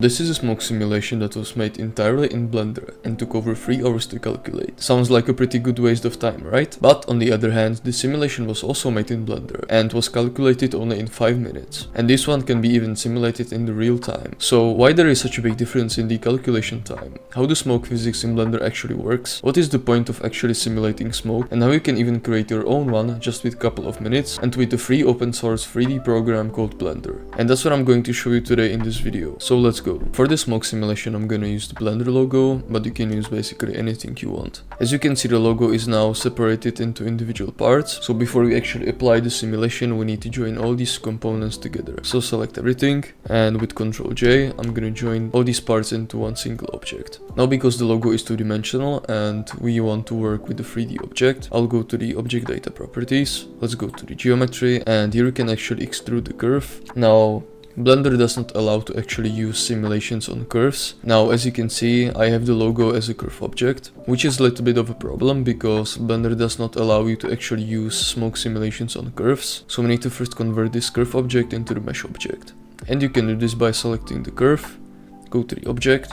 This is a smoke simulation that was made entirely in Blender and took over 3 hours to calculate. Sounds like a pretty good waste of time, right? But on the other hand, the simulation was also made in Blender and was calculated only in 5 minutes. And this one can be even simulated in the real time. So why there is such a big difference in the calculation time? How the smoke physics in Blender actually works? What is the point of actually simulating smoke? And how you can even create your own one just with a couple of minutes and with a free open source 3D program called Blender. And that's what I'm going to show you today in this video. So let's go. For the smoke simulation I'm gonna use the Blender logo, but you can use basically anything you want. As you can see, the logo is now separated into individual parts, so before we actually apply the simulation we need to join all these components together. So select everything, and with Ctrl J I'm gonna join all these parts into one single object. Now because the logo is two-dimensional and we want to work with the 3D object, I'll go to the object data properties, let's go to the geometry, and here you can actually extrude the curve. Now Blender does not allow to actually use simulations on curves. Now as you can see, I have the logo as a curve object, which is a little bit of a problem because Blender does not allow you to actually use smoke simulations on curves. So we need to first convert this curve object into the mesh object. And you can do this by selecting the curve, go to the object,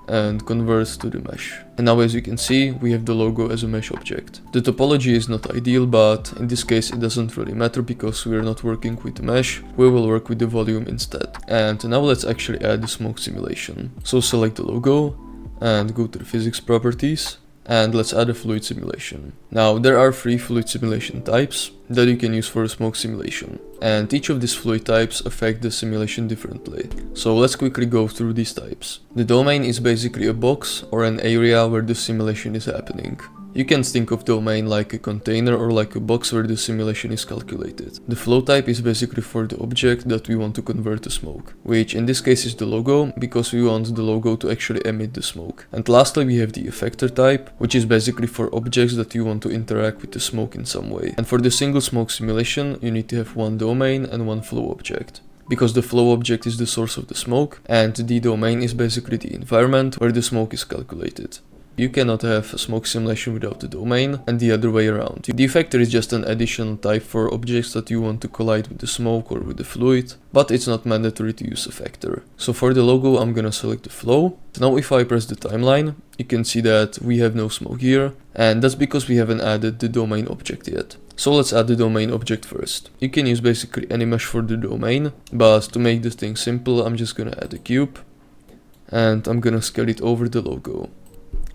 and convert to the mesh. And now as you can see, we have the logo as a mesh object. The topology is not ideal, but in this case it doesn't really matter because we are not working with the mesh, we will work with the volume instead. And now let's actually add the smoke simulation. So select the logo and go to the physics properties, and let's add a fluid simulation. Now there are 3 fluid simulation types that you can use for a smoke simulation, and each of these fluid types affect the simulation differently. So let's quickly go through these types. The domain is basically a box or an area where the simulation is happening. You can think of domain like a container or like a box where the simulation is calculated. The flow type is basically for the object that we want to convert to smoke, which in this case is the logo, because we want the logo to actually emit the smoke. And lastly we have the effector type, which is basically for objects that you want to interact with the smoke in some way. And for the single smoke simulation you need to have one domain and one flow object, because the flow object is the source of the smoke and the domain is basically the environment where the smoke is calculated. You cannot have a smoke simulation without the domain, and the other way around. The effector is just an additional type for objects that you want to collide with the smoke or with the fluid, but it's not mandatory to use effector. So for the logo I'm gonna select the flow. Now if I press the timeline, you can see that we have no smoke here, and that's because we haven't added the domain object yet. So let's add the domain object first. You can use basically any mesh for the domain, but to make this thing simple I'm just gonna add a cube, and I'm gonna scale it over the logo.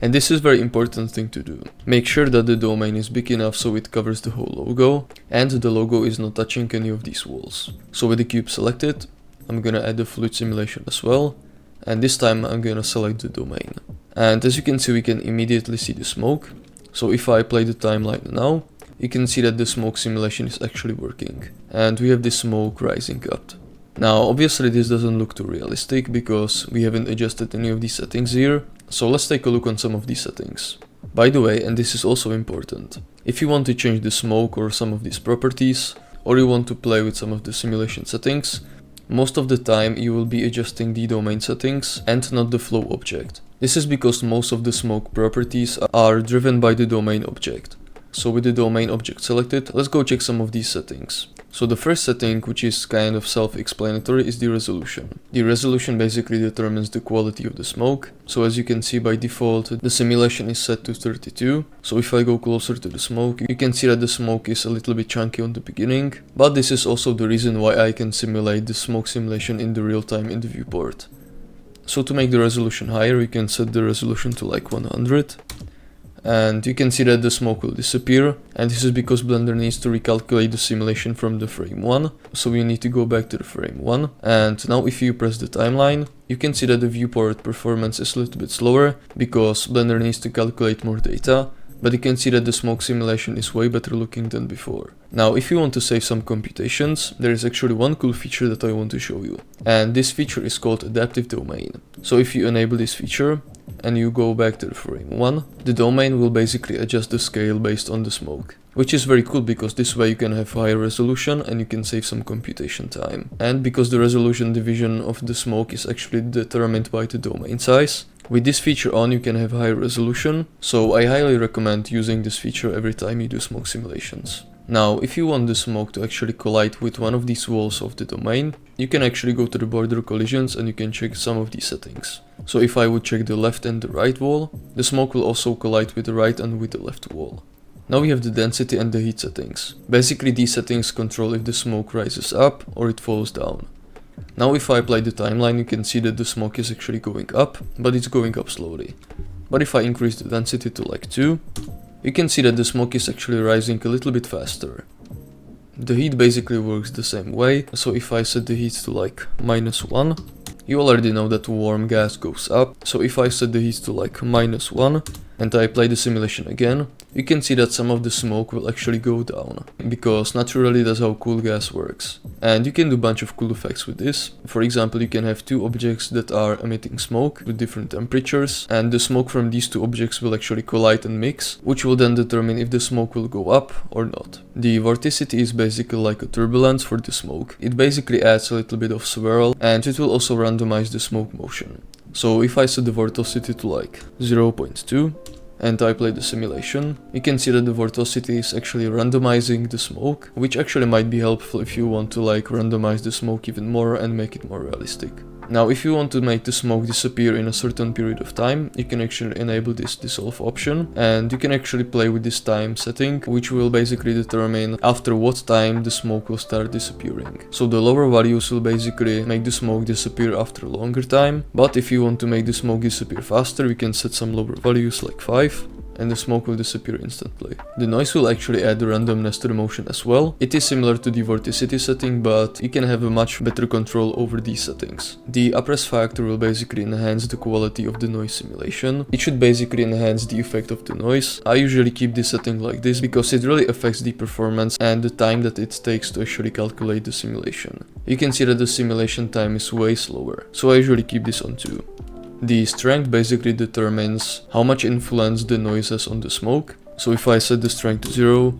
And this is a very important thing to do. Make sure that the domain is big enough so it covers the whole logo, and the logo is not touching any of these walls. So with the cube selected, I'm gonna add the fluid simulation as well, and this time I'm gonna select the domain. And as you can see, we can immediately see the smoke. So if I play the timeline now, you can see that the smoke simulation is actually working, and we have the smoke rising up. Now obviously this doesn't look too realistic because we haven't adjusted any of these settings here. So let's take a look on some of these settings. By the way, and this is also important, if you want to change the smoke or some of these properties, or you want to play with some of the simulation settings, most of the time you will be adjusting the domain settings and not the flow object. This is because most of the smoke properties are driven by the domain object. So with the domain object selected, let's go check some of these settings. So the first setting, which is kind of self-explanatory, is the resolution. The resolution basically determines the quality of the smoke. So as you can see, by default the simulation is set to 32. So if I go closer to the smoke, you can see that the smoke is a little bit chunky on the beginning. But this is also the reason why I can simulate the smoke simulation in the real time in the viewport. So to make the resolution higher, you can set the resolution to like 100. And you can see that the smoke will disappear, and this is because Blender needs to recalculate the simulation from the frame 1, so we need to go back to the frame 1. And now if you press the timeline, you can see that the viewport performance is a little bit slower because Blender needs to calculate more data, but you can see that the smoke simulation is way better looking than before. Now if you want to save some computations, there is actually one cool feature that I want to show you, and this feature is called adaptive domain. So if you enable this feature and you go back to the frame 1, the domain will basically adjust the scale based on the smoke, which is very cool because this way you can have higher resolution and you can save some computation time. And because the resolution division of the smoke is actually determined by the domain size, with this feature on you can have higher resolution, so I highly recommend using this feature every time you do smoke simulations. Now, if you want the smoke to actually collide with one of these walls of the domain, you can actually go to the border collisions and you can check some of these settings. So if I would check the left and the right wall, the smoke will also collide with the right and with the left wall. Now we have the density and the heat settings. Basically these settings control if the smoke rises up or it falls down. Now if I apply the timeline, you can see that the smoke is actually going up, but it's going up slowly. But if I increase the density to like 2, you can see that the smoke is actually rising a little bit faster. The heat basically works the same way, so if I set the heat to like -1, you already know that warm gas goes up, so if I set the heat to like -1 and I apply the simulation again, you can see that some of the smoke will actually go down, because naturally that's how cool gas works. And you can do a bunch of cool effects with this. For example, you can have two objects that are emitting smoke with different temperatures, and the smoke from these two objects will actually collide and mix, which will then determine if the smoke will go up or not. The vorticity is basically like a turbulence for the smoke. It basically adds a little bit of swirl, and it will also randomize the smoke motion. So if I set the vorticity to like 0.2, and I play the simulation, you can see that the vorticity is actually randomizing the smoke, which actually might be helpful if you want to like randomize the smoke even more and make it more realistic. Now if you want to make the smoke disappear in a certain period of time, you can actually enable this dissolve option, and you can actually play with this time setting, which will basically determine after what time the smoke will start disappearing. So the lower values will basically make the smoke disappear after a longer time, but if you want to make the smoke disappear faster, we can set some lower values like 5. And the smoke will disappear instantly. The noise will actually add the randomness to the motion as well. It is similar to the vorticity setting, but you can have a much better control over these settings. The uprest factor will basically enhance the quality of the noise simulation. It should basically enhance the effect of the noise. I usually keep this setting like this because it really affects the performance and the time that it takes to actually calculate the simulation. You can see that the simulation time is way slower, so I usually keep this on 2. The strength basically determines how much influence the noise has on the smoke. So if I set the strength to 0,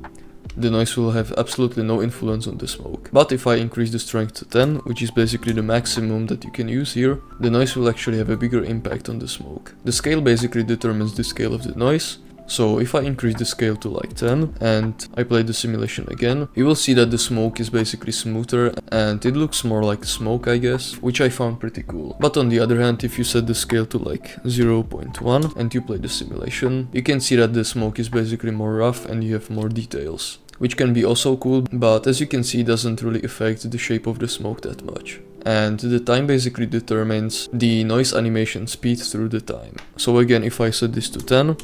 the noise will have absolutely no influence on the smoke. But if I increase the strength to 10, which is basically the maximum that you can use here, the noise will actually have a bigger impact on the smoke. The scale basically determines the scale of the noise. So if I increase the scale to like 10 and I play the simulation again, you will see that the smoke is basically smoother and it looks more like smoke, I guess, which I found pretty cool. But on the other hand, if you set the scale to like 0.1 and you play the simulation, you can see that the smoke is basically more rough and you have more details, which can be also cool, but as you can see, it doesn't really affect the shape of the smoke that much. And the time basically determines the noise animation speed through the time. So again, if I set this to 10,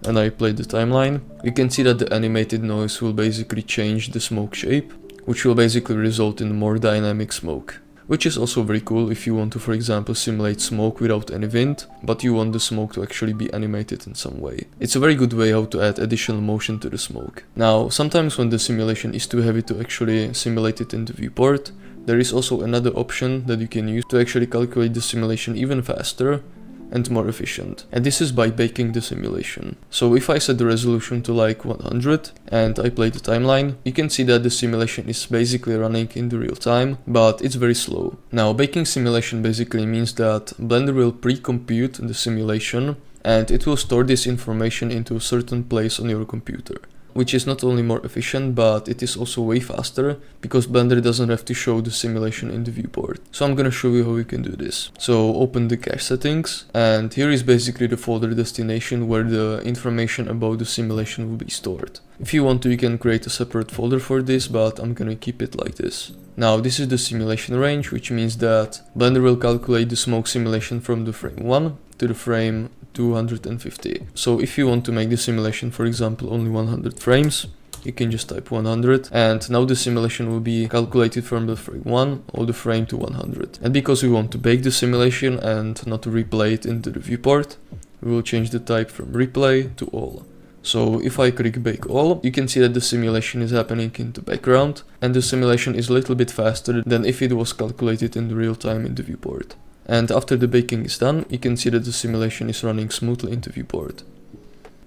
and I play the timeline, you can see that the animated noise will basically change the smoke shape, which will basically result in more dynamic smoke. Which is also very cool if you want to, for example, simulate smoke without any wind, but you want the smoke to actually be animated in some way. It's a very good way how to add additional motion to the smoke. Now, sometimes when the simulation is too heavy to actually simulate it in the viewport, there is also another option that you can use to actually calculate the simulation even faster and more efficient. And this is by baking the simulation. So if I set the resolution to like 100 and I play the timeline, you can see that the simulation is basically running in the real time, but it's very slow. Now, baking simulation basically means that Blender will pre-compute the simulation and it will store this information into a certain place on your computer, which is not only more efficient, but it is also way faster, because Blender doesn't have to show the simulation in the viewport. So I'm gonna show you how you can do this. So open the cache settings, and here is basically the folder destination where the information about the simulation will be stored. If you want to, you can create a separate folder for this, but I'm gonna keep it like this. Now, this is the simulation range, which means that Blender will calculate the smoke simulation from the frame 1 to the frame 250. So if you want to make the simulation, for example, only 100 frames, you can just type 100, and now the simulation will be calculated from the frame 1 all the frame to 100. And because we want to bake the simulation and not replay it into the viewport, we will change the type from replay to all. So if I click bake all, you can see that the simulation is happening in the background, and the simulation is a little bit faster than if it was calculated in real time in the viewport. And after the baking is done, you can see that the simulation is running smoothly in the viewport.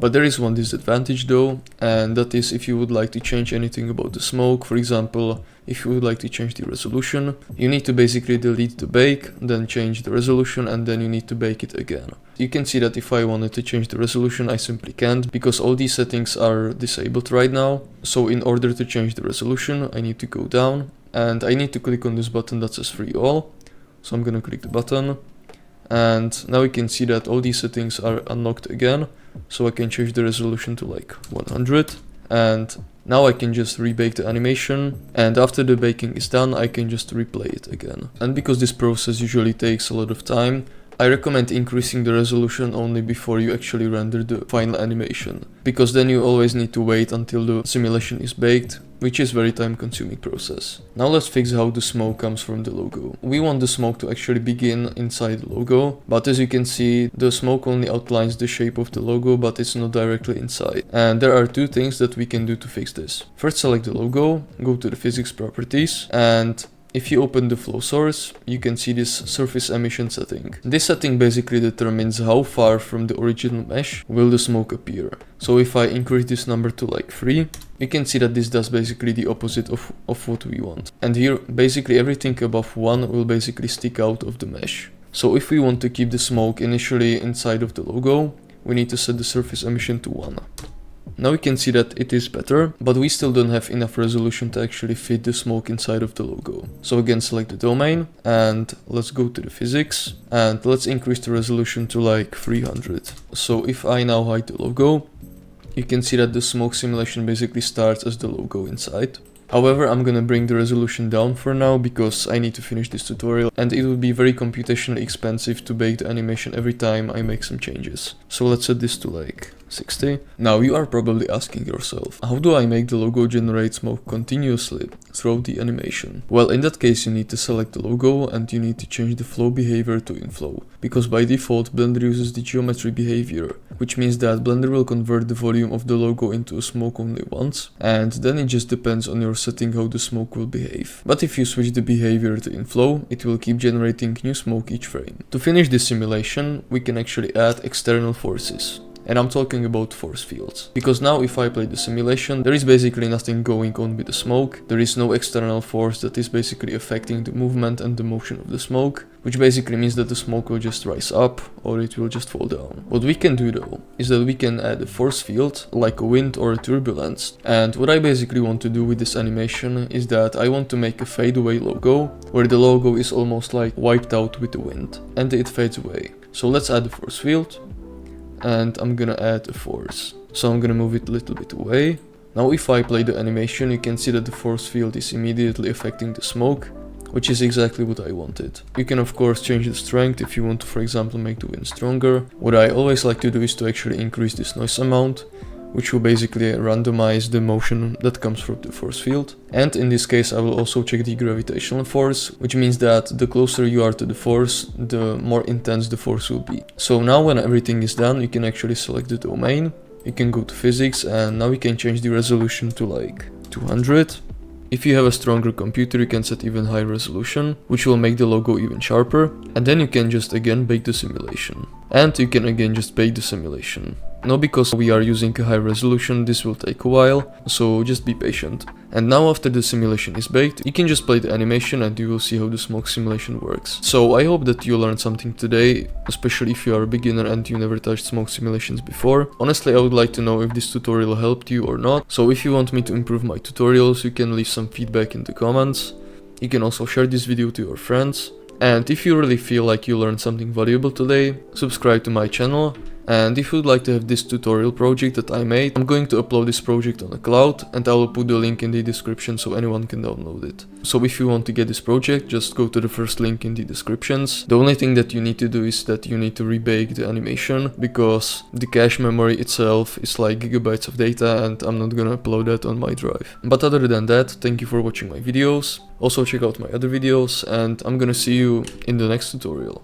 But there is one disadvantage though, and that is if you would like to change anything about the smoke. For example, if you would like to change the resolution, you need to basically delete the bake, then change the resolution, and then you need to bake it again. You can see that if I wanted to change the resolution, I simply can't, because all these settings are disabled right now. So in order to change the resolution, I need to go down, and I need to click on this button that says free all. So I'm gonna click the button, and now we can see that all these settings are unlocked again. So I can change the resolution to like 100, and now I can just rebake the animation, and after the baking is done, I can just replay it again. And because this process usually takes a lot of time, I recommend increasing the resolution only before you actually render the final animation, because then you always need to wait until the simulation is baked, which is very time consuming process. Now let's fix how the smoke comes from the logo. We want the smoke to actually begin inside the logo, but as you can see, the smoke only outlines the shape of the logo, but it's not directly inside. And there are two things that we can do to fix this. First, select the logo, go to the physics properties, and if you open the flow source, you can see this surface emission setting. This setting basically determines how far from the original mesh will the smoke appear. So if I increase this number to like 3, you can see that this does basically the opposite of what we want. And here basically everything above 1 will basically stick out of the mesh. So if we want to keep the smoke initially inside of the logo, we need to set the surface emission to 1. Now we can see that it is better, but we still don't have enough resolution to actually fit the smoke inside of the logo. So again, select the domain, and let's go to the physics, and let's increase the resolution to like 300. So if I now hide the logo, you can see that the smoke simulation basically starts as the logo inside. However, I'm gonna bring the resolution down for now because I need to finish this tutorial, and it would be very computationally expensive to bake the animation every time I make some changes. So let's set this to like 60. Now you are probably asking yourself, how do I make the logo generate smoke continuously throughout the animation? Well, in that case you need to select the logo and you need to change the flow behavior to inflow, because by default Blender uses the geometry behavior, which means that Blender will convert the volume of the logo into a smoke only once, and then it just depends on your setting how the smoke will behave. But if you switch the behavior to inflow, it will keep generating new smoke each frame. To finish this simulation, we can actually add external forces. And I'm talking about force fields. Because now if I play the simulation, there is basically nothing going on with the smoke. There is no external force that is basically affecting the movement and the motion of the smoke, which basically means that the smoke will just rise up or it will just fall down. What we can do though, is that we can add a force field, like a wind or a turbulence. And what I basically want to do with this animation is that I want to make a fade away logo, where the logo is almost like wiped out with the wind, and it fades away. So let's add a force field. And I'm gonna add a force. So I'm gonna move it a little bit away. Now if I play the animation, you can see that the force field is immediately affecting the smoke, which is exactly what I wanted. You can of course change the strength if you want to, for example, make the wind stronger. What I always like to do is to actually increase this noise amount, which will basically randomize the motion that comes from the force field. And in this case I will also check the gravitational force, which means that the closer you are to the force, the more intense the force will be. So now when everything is done, you can actually select the domain, you can go to physics, and now we can change the resolution to like 200. If you have a stronger computer, you can set even higher resolution, which will make the logo even sharper. And then you can just again bake the simulation. And you can again just bake the simulation. Now because we are using a high resolution, this will take a while, so just be patient. And now after the simulation is baked, you can just play the animation and you will see how the smoke simulation works. So I hope that you learned something today, especially if you are a beginner and you never touched smoke simulations before. Honestly, I would like to know if this tutorial helped you or not. So if you want me to improve my tutorials, you can leave some feedback in the comments. You can also share this video to your friends. And if you really feel like you learned something valuable today, subscribe to my channel. And if you'd like to have this tutorial project that I made, I'm going to upload this project on the cloud, and I will put the link in the description so anyone can download it. So if you want to get this project, just go to the first link in the descriptions. The only thing that you need to do is that you need to rebake the animation, because the cache memory itself is like gigabytes of data and I'm not gonna upload that on my drive. But other than that, thank you for watching my videos. Also check out my other videos, and I'm gonna see you in the next tutorial.